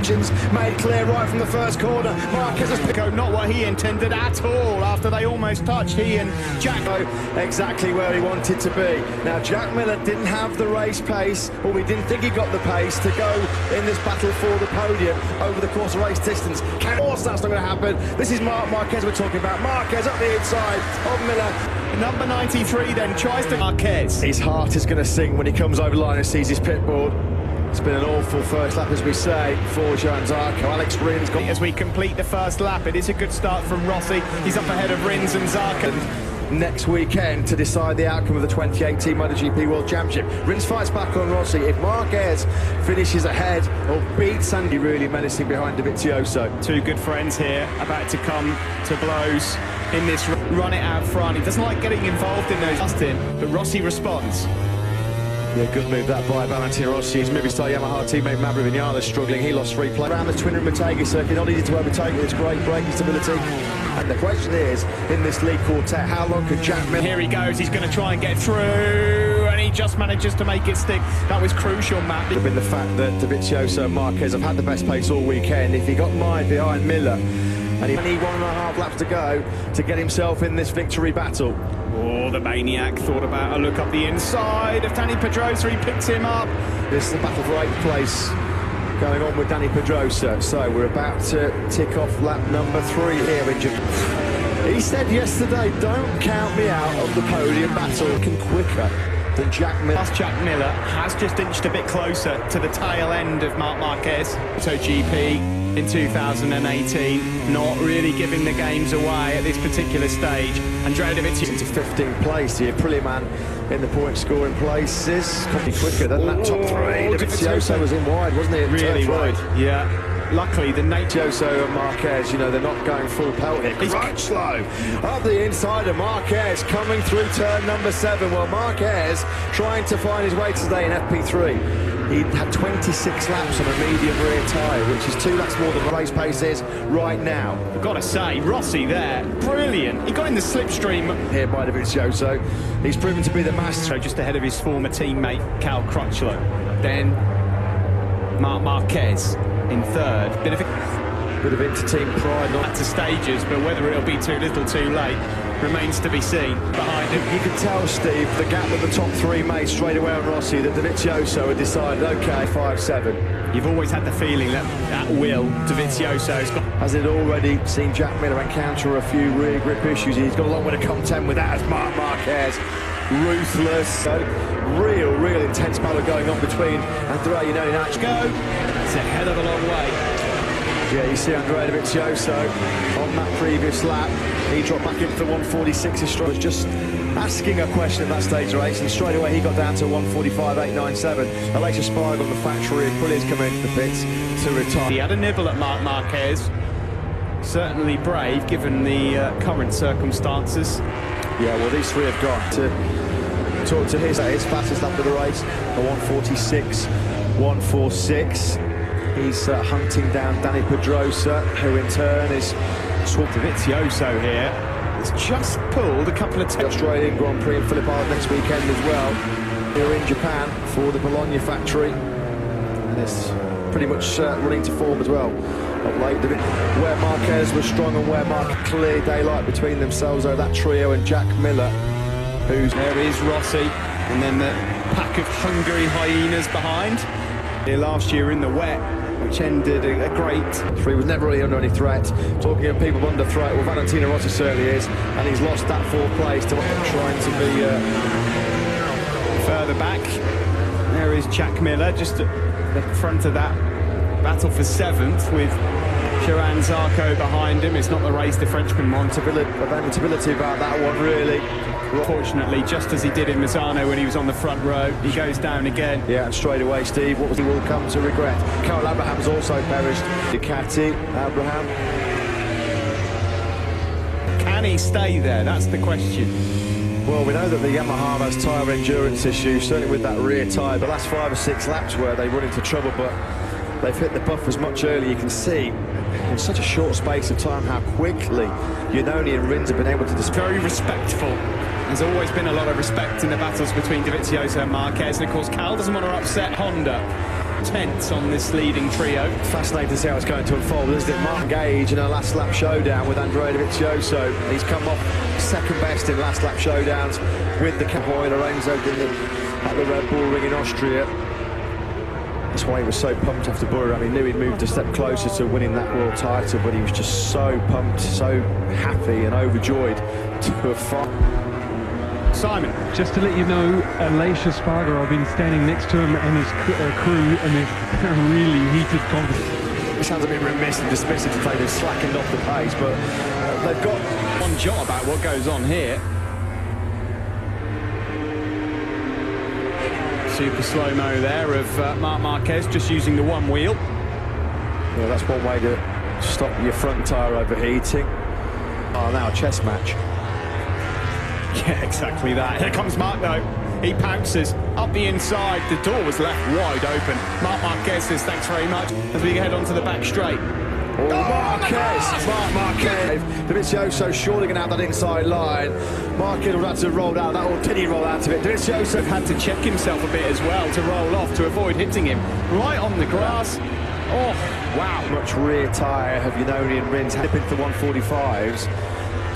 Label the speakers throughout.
Speaker 1: intentions made clear right from the first corner. Marquez has picked
Speaker 2: not what he intended at all after they almost touched. He and Jack
Speaker 1: exactly where he wanted to be. Now Jack Miller didn't have the race pace, or we didn't think he got the pace to go in this battle for the podium over the course of race distance. Of course that's not going to happen. This is Marquez we're talking about. Marquez up the inside of Miller.
Speaker 2: Number 93 then tries to Marquez.
Speaker 1: His heart is going to sink when he comes over the line and sees his pit board. It's been an awful first lap, as we say, for Joan Zarco. Alex Rins got...
Speaker 2: As we complete the first lap, it is a good start from Rossi. He's up ahead of Rins and Zarco.
Speaker 1: Next weekend to decide the outcome of the 2018 MotoGP World Championship. Rins fights back on Rossi. If Marquez finishes ahead or beats Sandy, really menacing behind Dovizioso.
Speaker 2: Two good friends here about to come to blows in this run it out front. He doesn't like getting involved in those, Justin, but Rossi responds.
Speaker 1: Yeah, good move that by Valentino Rossi. His Movistar Yamaha teammate Maverick Vinales struggling. He lost 3 places. Around the twin and Motegi circuit, not easy to overtake with its great braking stability. And the question is, in this lead quartet, how long can Jack Miller...
Speaker 2: Here he goes, he's going to try and get through, and he just manages to make it stick. That was crucial, Matt.
Speaker 1: It's been the fact that Dovizioso and Marquez have had the best pace all weekend. If he got mired behind Miller, and he only 1.5 laps to go to get himself in this victory battle.
Speaker 2: Oh, the maniac thought about a look up the inside of Dani Pedrosa. He picks him up.
Speaker 1: This is the battle for 8th place going on with Dani Pedrosa. So we're about to tick off lap number 3 here in Japan. He said yesterday, don't count me out of the podium battle. Looking quicker than Jack Miller.
Speaker 2: Plus Jack Miller has just inched a bit closer to the tail end of Marc Marquez. MotoGP in 2018, not really giving the games away at this particular stage. Andrea Dovizioso
Speaker 1: into 15th place here, Prilliman in the point scoring places. Could be quicker than that top 3. Dovizioso was in wide, wasn't he?
Speaker 2: Really wide, yeah. Luckily, the
Speaker 1: Dovizioso and Marquez, you know, they're not going full pelt here. He's quite slow. Up the inside of Marquez, coming through turn number 7. Well, Marquez trying to find his way today in FP3. He had 26 laps on a medium rear tyre, which is 2 laps more than the race pace is right now.
Speaker 2: I've got to say, Rossi there, brilliant. He got in the slipstream.
Speaker 1: Here by Dovizioso. He's proven to be the master.
Speaker 2: Just ahead of his former teammate, Cal Crutchlow. Then Marc Marquez in 3rd. Bit of inter-team pride. Not to stages, but whether it'll be too little too late remains to be seen behind him.
Speaker 1: You can tell, Steve, the gap that the top 3 made straight away on Rossi, that Dovizioso had decided, OK, 5-7.
Speaker 2: You've always had the feeling that at will, Dovizioso's got...
Speaker 1: Has it already seen Jack Miller encounter a few rear grip issues? He's got a long way to contend with that as Marc Marquez. Ruthless. So, real intense battle going on between Andrea Iannone.
Speaker 2: Go. It's a hell of a long way.
Speaker 1: Yeah, you see Andrea Dovizioso on that previous lap. He dropped back into the 146. His was just asking a question at that stage of race, and straight away he got down to 145.897. A later spike on the factory, and Pullia's come into the pits to retire.
Speaker 2: He had a nibble at Marc Marquez. Certainly brave, given the current circumstances.
Speaker 1: Yeah, well, these 3 have got to talk to his fastest lap of the race, a 146. He's hunting down Dani Pedrosa, who in turn is swapped.
Speaker 2: Dovizioso here has just pulled a couple of...
Speaker 1: The Australian Grand Prix in Phillip Island next weekend as well. Here in Japan for the Bologna factory. And it's pretty much running to form as well. Of late, where Marquez was strong and where Marc clear daylight between themselves, that trio and Jack Miller, who's...
Speaker 2: There is Rossi, and then the pack of Hungary hyenas behind. Here last year in the wet, which ended a great...
Speaker 1: 3 was never really under any threat. Talking of people under threat, well, Valentino Rossi certainly is, and he's lost that 4th place to trying to be
Speaker 2: further back. There is Jack Miller, just at the front of that battle for 7th, with Joan Zarco behind him. It's not the race the Frenchman wants.
Speaker 1: Adaptability about that one, really.
Speaker 2: Fortunately, just as he did in Misano when he was on the front row, he goes down again.
Speaker 1: Yeah, and straight away, Steve, what he will come to regret. Carl Abraham's also perished. Ducati, Abraham.
Speaker 2: Can he stay there? That's the question.
Speaker 1: Well, we know that the Yamaha has tyre endurance issues, certainly with that rear tyre. The last 5 or 6 laps where they run into trouble, but they've hit the buffers much earlier. You can see in such a short space of time how quickly Iannone and Rins have been able to...
Speaker 2: Very respectful. There's always been a lot of respect in the battles between Dovizioso and Marquez, and of course Cal doesn't want to upset Honda. Tense on this leading trio.
Speaker 1: Fascinating to see how it's going to unfold, isn't it? Marc Gage in a last lap showdown with Andrea Dovizioso. He's come off second best in last lap showdowns with the Cowboy Lorenzo at the Red Bull Ring in Austria. That's why he was so pumped after Buram. He knew he'd moved a step closer to winning that world title, but he was just so pumped, so happy and overjoyed to have fought.
Speaker 2: Simon.
Speaker 3: Just to let you know, Aleix Espargaro, I've been standing next to him and his crew, and they're really heated conversation.
Speaker 1: It sounds a bit remiss and dismissive to say they've slackened off the pace, but they've got
Speaker 2: one jot about what goes on here. Super slow-mo there of Marc Marquez, just using the one wheel.
Speaker 1: Yeah, that's one way to stop your front tyre overheating. Oh, now a chess match.
Speaker 2: Yeah, exactly that. Here comes Marc, though. He pounces up the inside. The door was left wide open. Marc Marquez says thanks very much as we head onto the back straight.
Speaker 1: Oh, Marquez! Marc Marquez! Dovizioso surely going to have that inside line. Marquez will have to roll out that, or did he roll out of it? Dovizioso
Speaker 2: had to check himself a bit as well to roll off to avoid hitting him right on the grass. Oh, wow.
Speaker 1: Much rear tyre have Iannone and Rins dipping to 145s.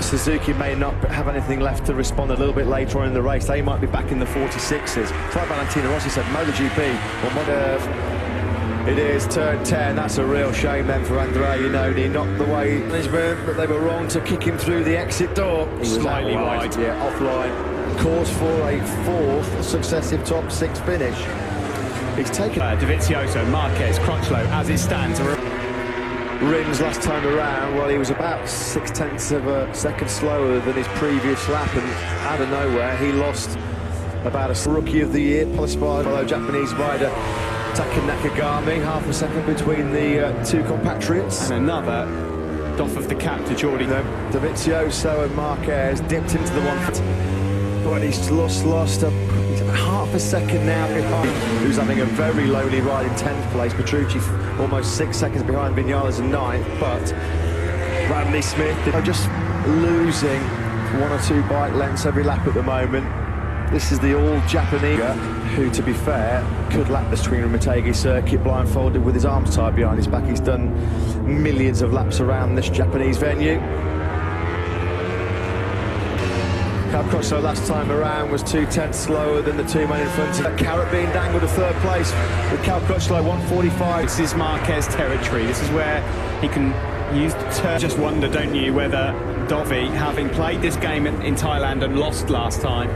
Speaker 1: Suzuki may not have anything left to respond a little bit later on in the race. They might be back in the 46s. Fly Valentino Rossi said MotoGP or Motegi. It is turn 10. That's a real shame then for Andrea Iannone. Not the way management, but they were wrong to kick him through the exit door. He was
Speaker 2: slightly wide.
Speaker 1: Yeah, offline. Cause for a fourth successive top six finish. He's taken
Speaker 2: Dovizioso, Marquez, Crutchlow as it stands.
Speaker 1: Rins last time around, well, he was about 0.6 of a second slower than his previous lap, and out of nowhere he lost about a Rookie of the Year, fellow Japanese rider Taka Nakagami, half a second between the two compatriots.
Speaker 2: And another doff of the cap to Jordi.
Speaker 1: Dovizioso and Marquez dipped into the one, but he's lost he's half a second now behind, who's having a very lowly ride in 10th place. Petrucci almost 6 seconds behind Vinales in 9th, but Bradley Smith are just losing 1 or 2 bike lengths every lap at the moment. This is the all-Japanese who, to be fair, could lap the Swinging Motegi circuit blindfolded with his arms tied behind his back. He's done millions of laps around this Japanese venue. Crutchlow last time around was 2/10 slower than the two men in front of Carrot being dangled to third place with Crutchlow 145.
Speaker 2: This is Marquez territory. This is where he can use the turn. Just wonder, don't you, whether Dovi, having played this game in Thailand and lost last time,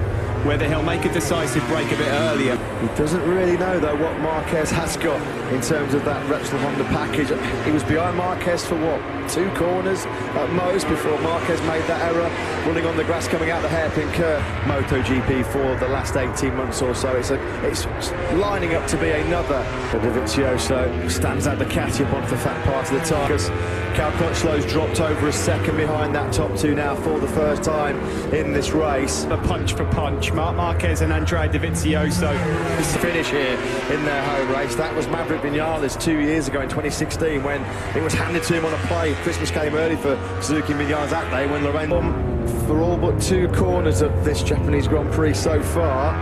Speaker 2: whether he'll make a decisive break a bit earlier.
Speaker 1: He doesn't really know, though, what Marquez has got in terms of that Repsol Honda package. He was behind Marquez for, what, 2 corners at most before Marquez made that error, running on the grass, coming out the hairpin curve. MotoGP for the last 18 months or so. It's lining up to be another. Dovizioso stands out the catty up onto the fat part of the tyre, because Crutchlow's dropped over a second behind that top 2 now for the first time in this race.
Speaker 2: A punch for punch. Marc Marquez and Andrea Dovizioso.
Speaker 1: This is the finish here in their home race. That was Maverick Vinales 2 years ago in 2016 when it was handed to him on a plate. Christmas came early for Suzuki Vinales that day when Lorenzo for all but 2 corners of this Japanese Grand Prix so far.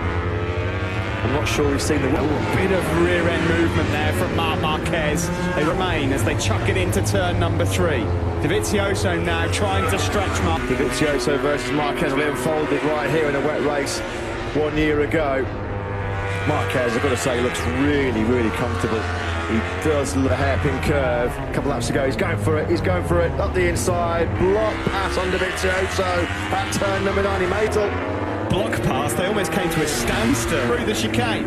Speaker 1: I'm not sure we've seen the
Speaker 2: bit of rear-end movement there from Marc Marquez. They remain as they chuck it into turn number 3. Dovizioso now trying to stretch Marc.
Speaker 1: Dovizioso versus Marquez will unfolded right here in a wet race 1 year ago. Marquez, I've got to say, looks really, really comfortable. He does look a hairpin curve. A couple laps ago, he's going for it, up the inside, block pass on Dovizioso at turn number 9. He made it.
Speaker 2: Block pass, they almost came to a standstill through the chicane.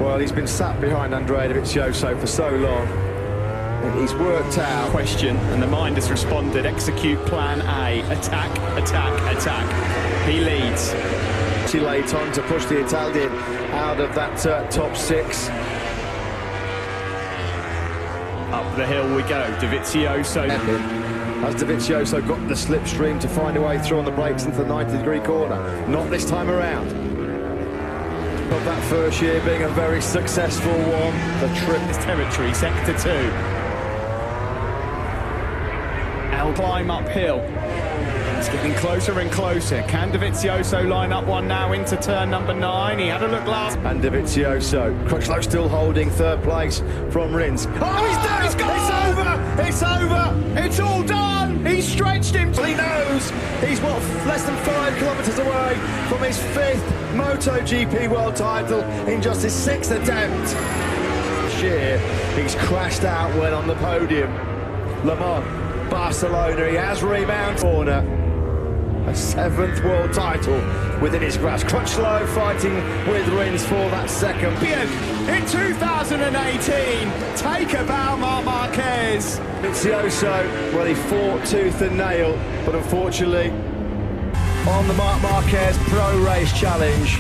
Speaker 1: Well, he's been sat behind Andrea Dovizioso for so long. And he's worked out.
Speaker 2: Question, and the mind has responded. Execute plan A. Attack, attack, attack. He leads.
Speaker 1: Too late on to push the Italian out of that top 6.
Speaker 2: Up the hill we go. Dovizioso.
Speaker 1: As Dovizioso got the slipstream to find a way through on the brakes into the 90-degree corner. Not this time around. But that first year being a very successful one. The trip
Speaker 2: is territory, sector 2. Climb uphill. It's getting closer and closer. Can Dovizioso line up one now into turn number 9? He had a look last.
Speaker 1: And Dovizioso. Crutchlow still holding third place from Rins. Oh, he's done!
Speaker 2: He's got
Speaker 1: It's over!
Speaker 2: It's all done! He stretched him.
Speaker 1: He knows he's, less than 5 kilometres away from his 5th MotoGP world title in just his 6th attempt. This year, he's crashed out when on the podium. Le Mans, Barcelona, he has rebounded. Corner, a 7th world title within his grasp. Crutchlow fighting with Rins for that second.
Speaker 2: In 2018, take a bow, Marquez.
Speaker 1: Dovizioso, well, he fought tooth and nail, but unfortunately, on the Marc Marquez Pro Race Challenge,